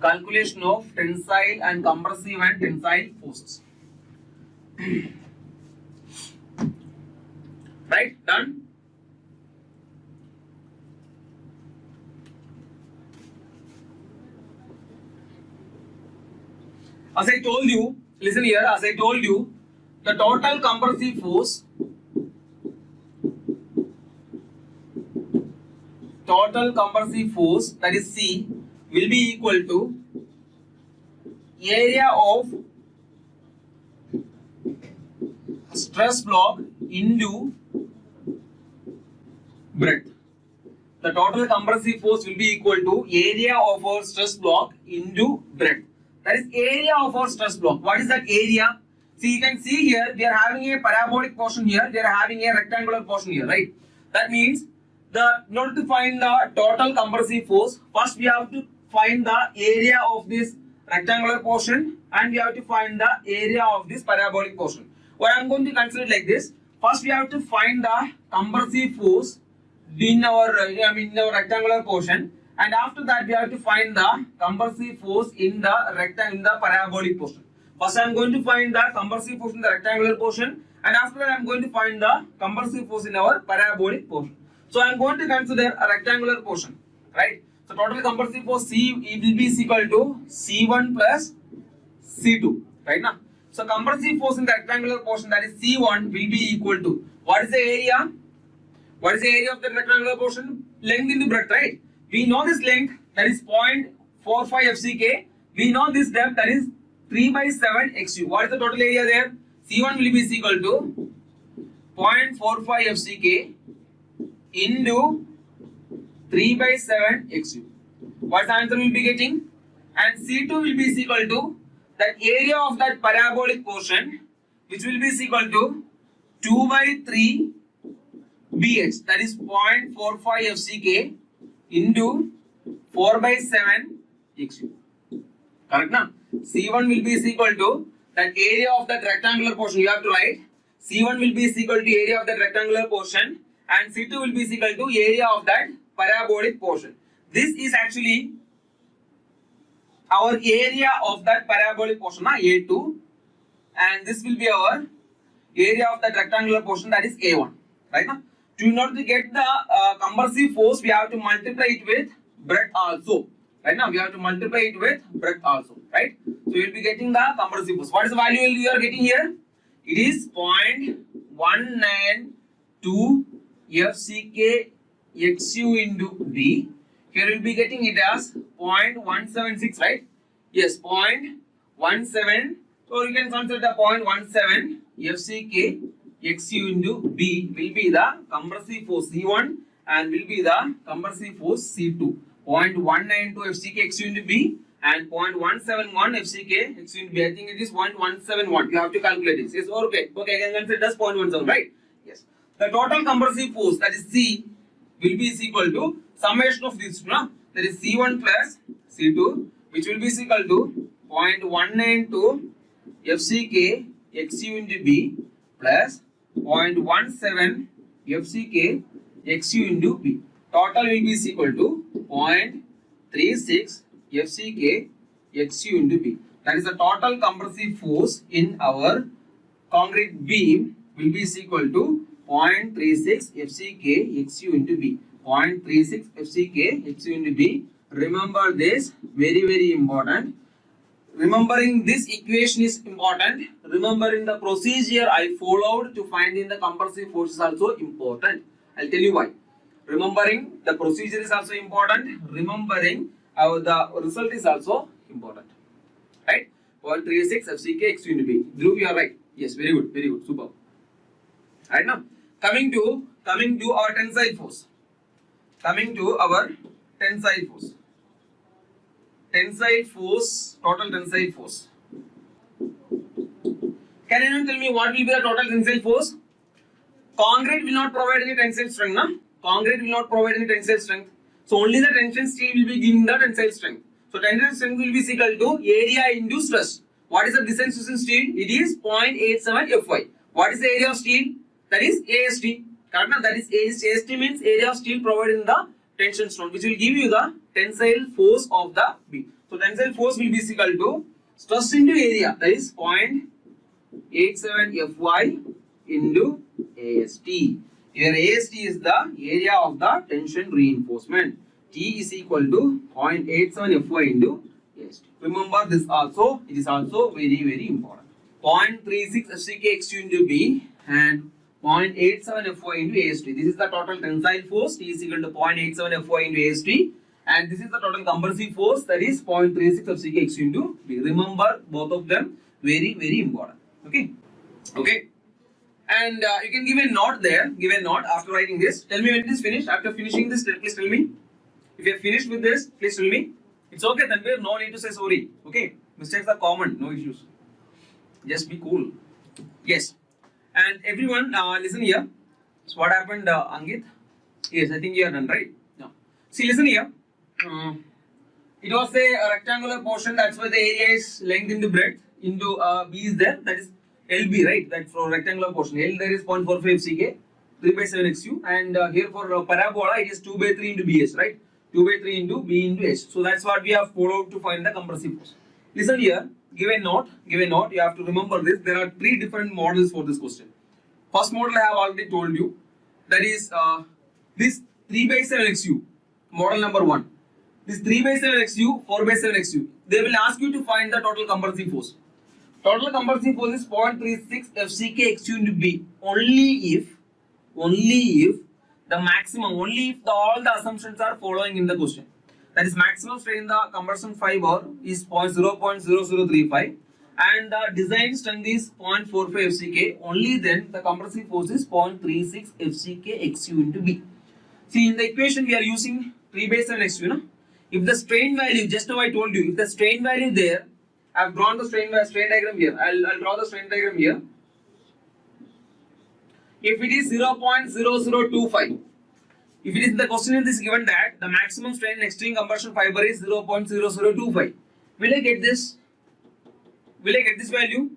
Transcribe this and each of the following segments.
calculation of tensile and compressive and tensile forces. Right, done. As I told you, listen here, as I told you, the total compressive force that is C will be equal to area of stress block into breadth. The total compressive force will be equal to area of our stress block into breadth. That is area of our stress block. What is that area? See, you can see here, we are having a parabolic portion here, we are having a rectangular portion here, right? That means, in order to find the total compressive force, first we have to find the area of this rectangular portion and we have to find the area of this parabolic portion. What I am going to consider like this. First we have to find the compressive force in our rectangular portion, and after that we have to find the compressive force in the parabolic portion. First I am going to find the compressive force in the rectangular portion, and after that I am going to find the compressive force in our parabolic portion. So I am going to consider a rectangular portion, right? So total compressive force C will be equal to C1 plus C2, right now. So compressive force in the rectangular portion, that is C1, will be equal to, what is the area? What is the area of the rectangular portion? Length into breadth, right? We know this length, that is 0.45 FCK. We know this depth, that is 3/7 XU. What is the total area there? C1 will be equal to 0.45 FCK into 3/7 XU. What the answer will be getting? And C2 will be equal to that area of that parabolic portion, which will be equal to 2/3 BH, that is 0.45 FCK into 4/7 XU. Correct now? C1 will be equal to that area of that rectangular portion. You have to write C1 will be equal to area of that rectangular portion, and C2 will be equal to area of that parabolic portion. This is actually our area of that parabolic portion, A2, and this will be our area of that rectangular portion, that is A1, right now. In order to get the compressive force, we have to multiply it with breadth also. Right now, we have to multiply it with breadth also, right? So you will be getting the compressive force. What is the value you are getting here? It is 0.192 FCK XU into B. Here you will be getting it as 0.176, right? Yes, 0.17. So you can consider the 0.17 FCK XU into B will be the compressive force C1 and will be the compressive force C2. 0.192 FCK XU into B and 0.171 FCK XU into B. I think it is 0.171. You have to calculate this. Yes, okay. Okay, I can consider as 0.17, right? Yes. The total compressive force, that is C, will be equal to summation of these two. That is C1 plus C2, which will be equal to 0.192 FCK XU into B plus 0.17 FCK XU into B. Total will be equal to 0.36 FCK XU into B. That is the total compressive force in our concrete beam will be equal to 0.36 FCK XU into B. 0.36 FCK XU into B. Remember this, very important. Remembering this equation is important. Remembering the procedure I followed to find in the compressive force is also important. I'll tell you why. Remembering the procedure is also important. Remembering the result is also important. Right? 0.36 FCK XU into B. Dhruv, you are right. Yes, very good, super. Right now, coming to our tensile force. Tensile force, total tensile force. Can anyone tell me what will be the total tensile force? Concrete will not provide any tensile strength, no? Concrete will not provide any tensile strength. So only the tension steel will be giving the tensile strength. So tensile strength will be equal to area into stress. What is the disintegration steel? It is 0.87 Fy. What is the area of steel? That is AST. Correct? That is AST means area of steel provided in the tension strength, which will give you the tensile force of the beam. So tensile force will be equal to stress into area, that is 0.87 Fy into AST. Here AST is the area of the tension reinforcement. T is equal to 0.87 Fy into AST. Remember this also, it is also very important. 0.36 FCK XU into B and 0.87 Fy into AST. This is the total tensile force. T is equal to 0.87 Fy into AST. And this is the total compressive force, that is 0.36 FCK XU into B. Remember both of them, very important. Okay. And you can give a note there. Give a note after writing this. Tell me when it is finished. After finishing this, please tell me. If you have finished with this, please tell me. It's okay, Tanvir. No need to say sorry. Okay. Mistakes are common. No issues. Just be cool. Yes. And everyone, listen here. So what happened, Angit? Yes, I think you are done, right? No. See, listen here. It was a rectangular portion. That's why the area is length into breadth. Into B is there. That is LB, right? That's for rectangular portion. L there is 0.45 CK, 3/7 XU, and here for parabola it is 2/3 into BH, right? 2/3 into B into H. So that's what we have followed to find the compressive force. Listen here. Give a note. You have to remember this. There are 3 different models for this question. First model I have already told you. That is this 3/7 XU, model number 1. This 3/7 XU, 4/7 XU. They will ask you to find the total compressive force. Total compressive force is 0.36 FCK XU into B. Only if the maximum, all the assumptions are following in the question. That is, maximum strain in the compression fiber is 0.0035 and the design strength is 0.45 FCK. Only then the compressive force is 0.36 FCK XU into B. See, in the equation we are using 3/7 XU. No? If the strain value, just now I told you, if the strain value there, I have drawn the strain diagram here. I'll draw the strain diagram here. If it is 0.0025, if it is the question is given that the maximum strain in extreme compression fiber is 0.0025, will I get this? Will I get this value?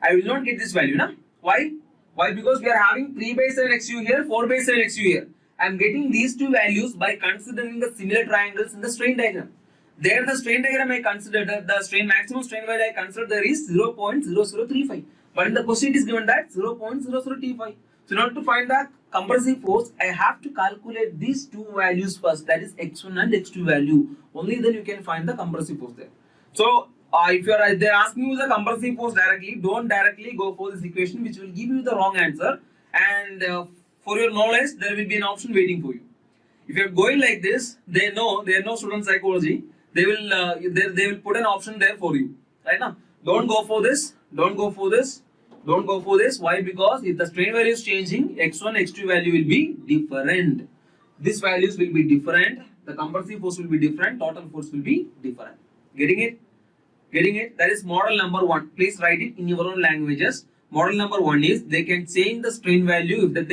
I will not get this value, na? Why? Why? Because we are having 3/7 XU here, 4/7 XU here. I am getting these two values by considering the similar triangles in the strain diagram. There the strain diagram I considered, the strain maximum strain value I considered there is 0.0035. But in the question it is given that 0.0025. So in order to find the compressive force, I have to calculate these two values first, that is x1 and x2 value. Only then you can find the compressive force there. So if they're asking you the compressive force directly, don't directly go for this equation, which will give you the wrong answer. And for your knowledge, there will be an option waiting for you. If you're going like this, they know student psychology. They will put an option there for you. Right now, don't go for this. Why? Because if the strain value is changing, x1, x2 value will be different. These values will be different. The compressive force will be different. Total force will be different. Getting it? That is model number 1. Please write it in your own languages. Model number 1 is they can change the strain value. If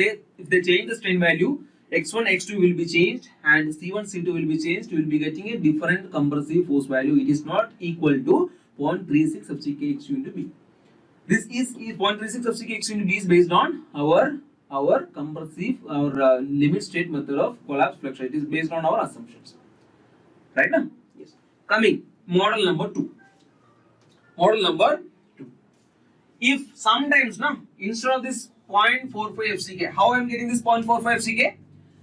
they change the strain value, x1, x2 will be changed and c1, c2 will be changed. You will be getting a different compressive force value. It is not equal to 0.36 FCK XU into B. This is 0.36 FCK XU into B is based on our limit state method of collapse fluctuation. It is based on our assumptions. Right now? Yes. Coming model number 2. If sometimes instead of this 0.45 FCK, how I am getting this 0.45 FCK?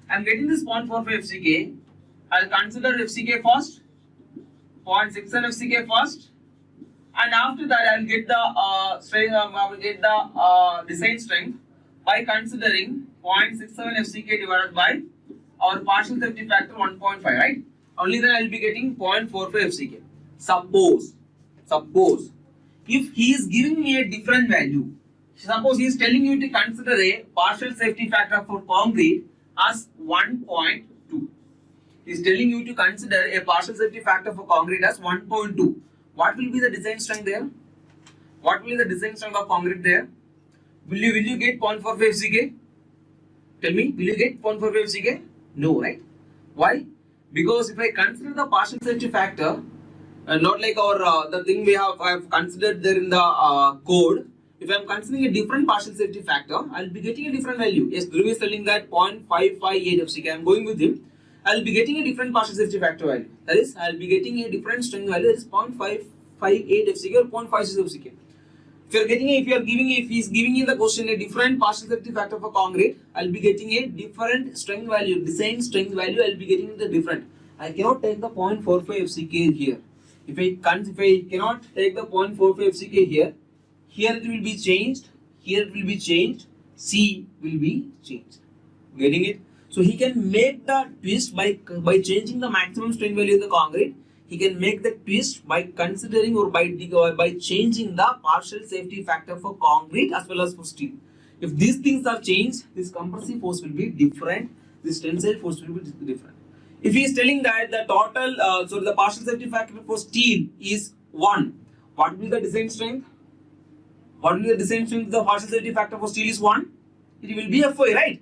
I am getting this 0.45 FCK. I will consider FCK first, 0.67 FCK first, and after that I will get the design strength by considering 0.67 FCK divided by our partial safety factor 1.5, right? Only then I will be getting 0.45 FCK. Suppose if he is giving me a different value, suppose he is telling you to consider a partial safety factor for concrete as 1.2. He is telling you to consider a partial safety factor for concrete as 1.2. What will be the design strength there? What will be the design strength of concrete there? Will you get 0.45 FCK? Tell me, will you get 0.45 FCK? No, right? Why? Because if I consider the partial safety factor, not like the thing I have considered there in the code. If I am considering a different partial safety factor, I will be getting a different value. Yes, Dhruv is telling that 0.558 FCK. I am going with him. I'll be getting a different partial safety factor value. That is, I'll be getting a different strength value, that is 0.558 FCK or 0.56 FCK. If he's giving in the question a different partial safety factor for concrete, I'll be getting a different strength value, design strength value, I'll be getting the different. I cannot take the 0.45 FCK here. If I cannot take the 0.45 FCK here it will be changed, here it will be changed, C will be changed. Getting it? So he can make the twist by changing the maximum strain value in the concrete. He can make the twist by considering or by changing the partial safety factor for concrete as well as for steel. If these things are changed, this compressive force will be different, this tensile force will be different. If he is telling that the total, the partial safety factor for steel is 1, what will be the design strength? What will be the design strength? The partial safety factor for steel is 1. It will be Fy, right?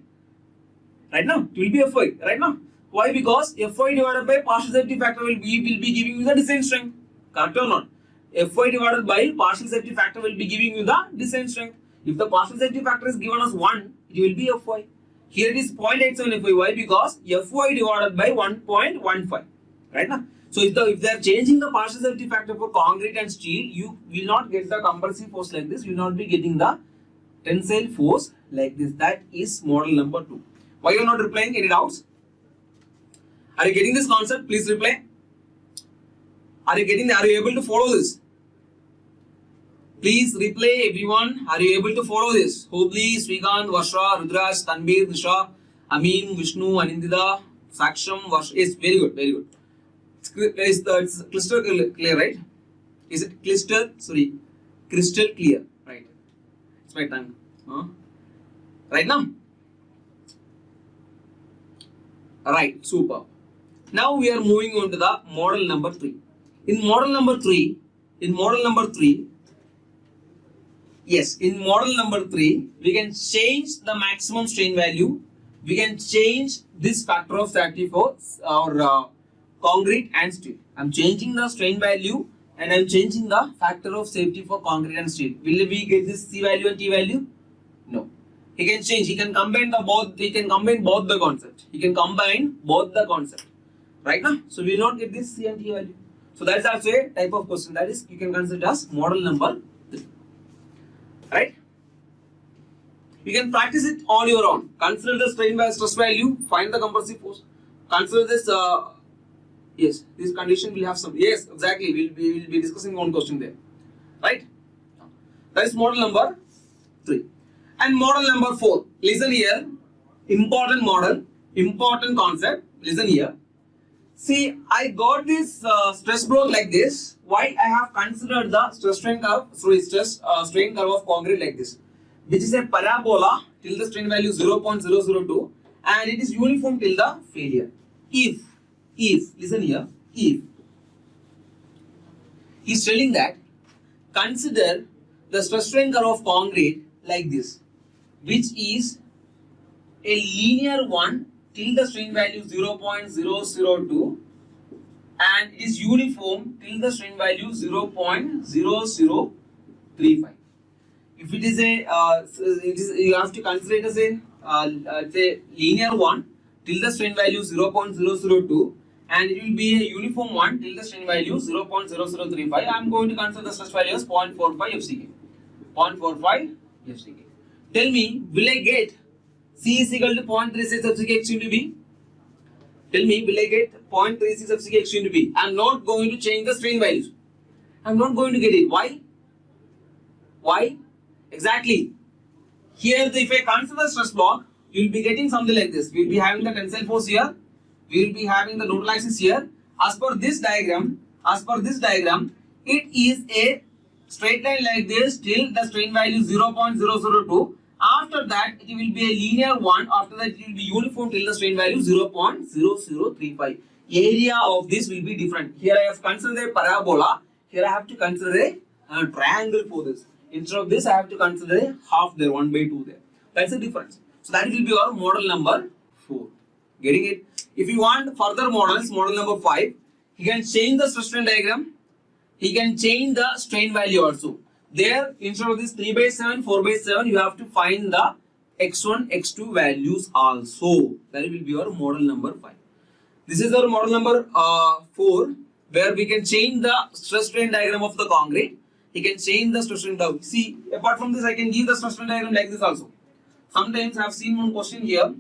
Right now, it will be Fy, right now. Why? Because Fy divided by partial safety factor will be giving you the design strength. Correct or not? Fy divided by partial safety factor will be giving you the design strength. If the partial safety factor is given as 1, it will be Fy. Here it is 0.87 Fy. Why? Because Fy divided by 1.15. Right now. So if they are changing the partial safety factor for concrete and steel, you will not get the compressive force like this. You will not be getting the tensile force like this. That is model number 2. Why you are not replying? Any doubts? Are you getting this concept? Please reply. Are you able to follow this? Please reply, everyone. Are you able to follow this? Hubli, Srikant, Varsha, Rudraj, Tanbir, Nisha, Amin, Vishnu, Anindita, Saksham, Varsha. Yes, very good, very good. It's crystal clear, right? Is it crystal? Sorry, crystal clear, right? It's my tongue. Right now? Right, super. Now we are moving on to the model number 3. In model number 3, we can change the maximum strain value. We can change this factor of safety for our concrete and steel. I'm changing the strain value and I'm changing the factor of safety for concrete and steel. Will we get this C value and T value? No. He can change. He can combine both the concept. Right now, so we will not get this C and T value. So that's also a type of question. That is, you can consider as model number 3. Right? You can practice it on your own. Consider the strain by stress value. Find the compressive force. Consider this. Yes, this condition will have some. Yes, exactly. We will be discussing one question there. Right? That is model number 3. And model number 4. Listen here. Important model. Important concept. Listen here. See, I got this stress block like this. Why? I have considered the strain curve of concrete like this, which is a parabola till the strain value 0.002 and it is uniform till the failure. If listen here, if he's telling that consider the stress strain curve of concrete like this, which is a linear one till the strain value 0.002 and is uniform till the strain value 0.0035. If it is you have to consider it as a linear one till the strain value 0.002 and it will be a uniform one till the strain value 0.0035. I am going to consider the stress value as 0.45 FCK. 0.45 FCK. Tell me, will I get C is equal to 0.36 FCK x into B? Tell me, will I get 0.36 FCK x into B? I am not going to change the strain values. I am not going to get it. Why? Why? Exactly. Here, if I consider the stress block, you will be getting something like this. We will be having the tensile force here. We will be having the neutral axis here. As per this diagram, it is a straight line like this till the strain value 0.002. After that, it will be a linear one. After that, it will be uniform till the strain value 0.0035. Area of this will be different. Here I have considered a parabola. Here I have to consider a triangle for this. Instead of this, I have to consider a half there, 1/2 there. That's the difference. So that will be our model number 4. Getting it? If you want further models, model number 5, he can change the stress strain diagram. He can change the strain value also. There, instead of this 3/7, 4/7, you have to find the x1, x2 values also. That will be your model number 5. This is our model number 4, where we can change the stress strain diagram of the concrete. You can change the stress strain diagram. See, apart from this, I can give the stress strain diagram like this also. Sometimes I have seen one question here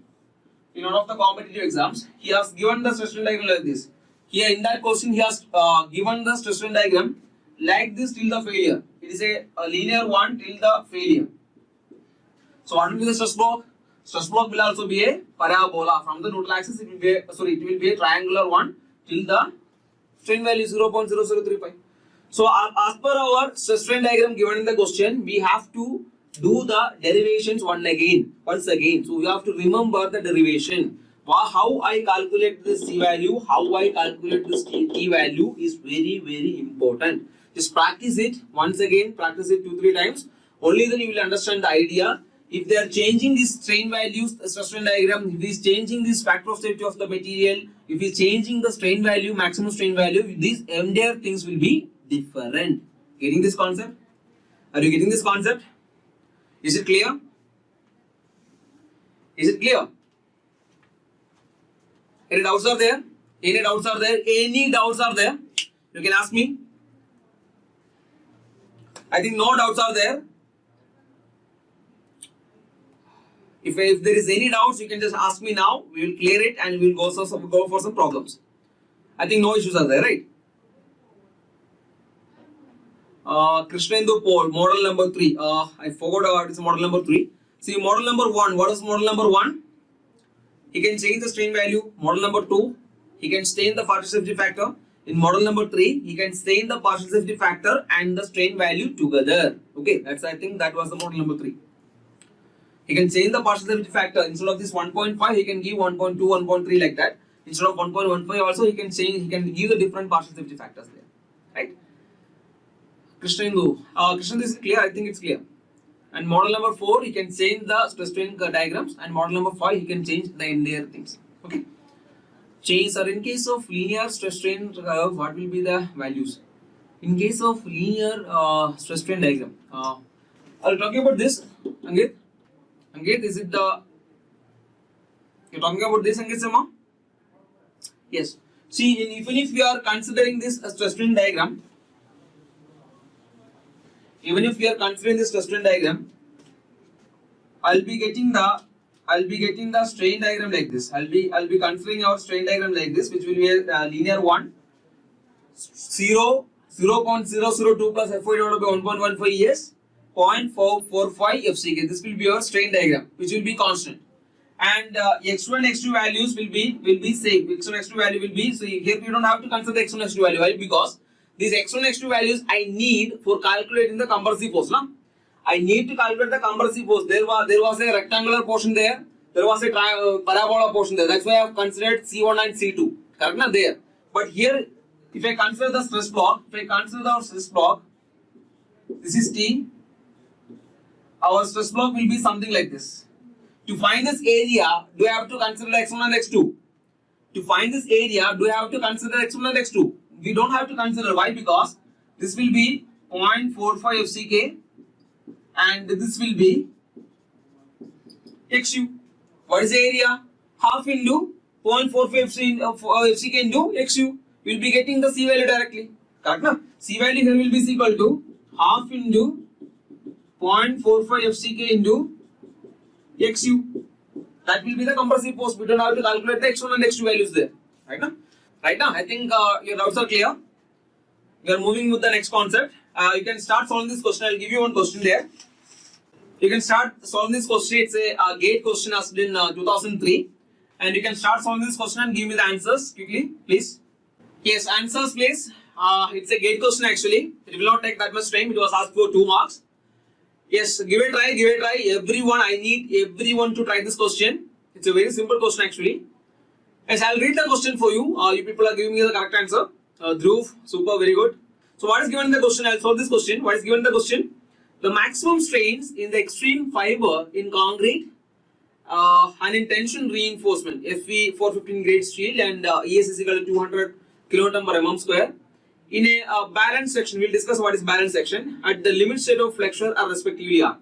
in one of the competitive exams. He has given the stress strain diagram like this. Here in that question, he has given the stress strain diagram like this till the failure. It is a linear one till the failure. So what will be the stress block? Stress block will also be a parabola. From the neutral axis, it will be a triangular one till the strain value 0.0035. So as per our stress strain diagram given in the question, we have to do the derivations once again. So we have to remember the derivation. How I calculate this C value, how I calculate this T value is very, very important. Just practice it once again, practice it 2-3 times. Only then you will understand the idea. If they are changing these strain values, the stress strain diagram, if he is changing this factor of safety of the material, if he is changing the strain value, maximum strain value, these entire things will be different. Getting this concept? Are you getting this concept? Is it clear? Is it clear? Any doubts are there? Any doubts are there? Any doubts are there? You can ask me. I think no doubts are there. If there is any doubts, you can just ask me now. We will clear it and we will go for some problems. I think no issues are there, right? Krishnendu Paul, model number 3. I forgot what is model number 3. See, model number 1. What is model number 1? He can change the strain value. Model number 2, he can change the partial safety factor. In model number 3, he can change the partial safety factor and the strain value together. Okay, I think that was the model number 3. He can change the partial safety factor. Instead of this 1.5, he can give 1.2, 1.3 like that. Instead of 1.15 also, he can change. He can give the different partial safety factors there, right? Krishnendu, is clear? I think it's clear. And model number 4, he can change the stress strain diagrams, and model number 5, he can change the entire things. Okay. Change, or in case of linear stress strain, what will be the values? In case of linear stress strain diagram, are you talking about this, Angit? Angit, is it the, you're talking about this, Angit Sharma? Yes. See, even if we are considering this stress strain diagram, I'll be getting the strain diagram like this. I'll be considering our strain diagram like this, which will be a linear one. 0.002 plus FY divided by 1.15 is 0.445 FCK. This will be your strain diagram, which will be constant. And x1 x2 values will be same. X1 x2 value will be, so here you don't have to consider x1 x2 value. Why? Because these x1 x2 values I need for calculating the compressive force. I need to calculate the compressive force. There was a rectangular portion there. There was a parabola portion there. That's why I have considered C1 and C2. Correct na? There. But here, if I consider the stress block, this is T. Our stress block will be something like this. To find this area, do I have to consider x1 and x2? To find this area, do I have to consider x1 and x2? We don't have to consider. Why? Because this will be 0.45 FCK and this will be XU. What is the area? Half into 0.45 FCK into XU. We will be getting the C value directly. Correct na? C value here will be equal to half into 0.45 FCK into XU. That will be the compressive force. We don't have to calculate the X1 and X2 values there. Right now? Right now, I think your doubts are clear. We are moving with the next concept. You can start solving this question. I will give you one question there. You can start solving this question. It's a GATE question asked in 2003. And you can start solving this question and give me the answers quickly, please. Yes, answers please. It's a GATE question actually. It will not take that much time. It was asked for 2 marks. Yes, give it a try. Everyone, I need everyone to try this question. It's a very simple question actually. Yes, I'll read the question for you. You people are giving me the correct answer. Dhruv, super, very good. So what is given in the question? I'll solve this question. What is given in the question? The maximum strains in the extreme fiber in concrete and in tension reinforcement, FV 415 grade steel and ES is equal to 200 kN per mm square. In a balanced section, we'll discuss what is balanced section. At the limit state of flexure are respectively are.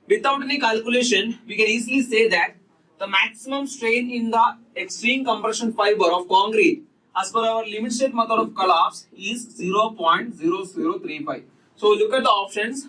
Without any calculation, we can easily say that the maximum strain in the extreme compression fiber of concrete as per our limit state method of collapse is 0.0035. So look at the options.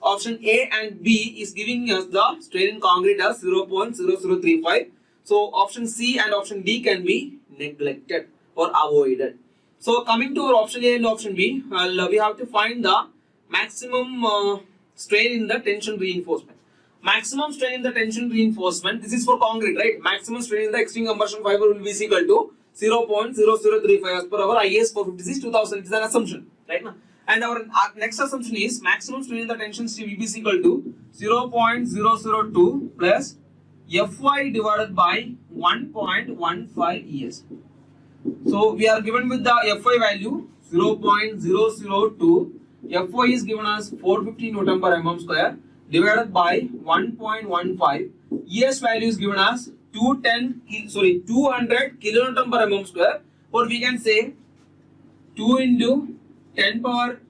Option A and B is giving us the strain in concrete as 0.0035. So option C and option D can be neglected or avoided. So coming to our option A and option B, we have to find the maximum strain in the tension reinforcement. Maximum strain in the tension reinforcement, this is for concrete, right? Maximum strain in the extreme compression fiber will be equal to 0.0035 as per our IS 456 2000. It is an assumption, right? And our next assumption is maximum strain in the tension steel will be equal to 0.002 plus Fy divided by 1.15 ES. So we are given with the Fy value 0.002. Fy is given as 450 Newton per mm square divided by 1.15. ES value is given as 200 kilonewton per mm square, or we can say 2 into 10 power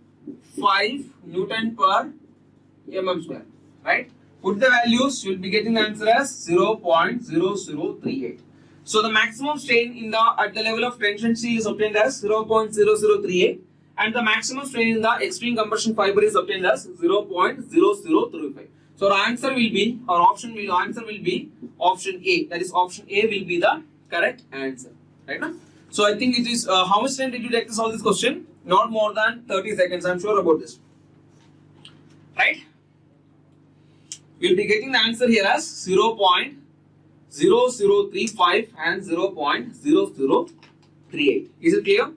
5 Newton per mm square, right? Put the values, you will be getting the answer as 0.0038. So the maximum strain in the at the level of tension steel is obtained as 0.0038, and the maximum strain in the extreme compression fiber is obtained as 0.0035. So our answer will be, answer will be option A. That is option A will be the correct answer, right now? So I think it is, how much time did you take to solve this question? Not more than 30 seconds, I am sure about this, right? We will be getting the answer here as 0.0035 and 0.0038. Is it clear?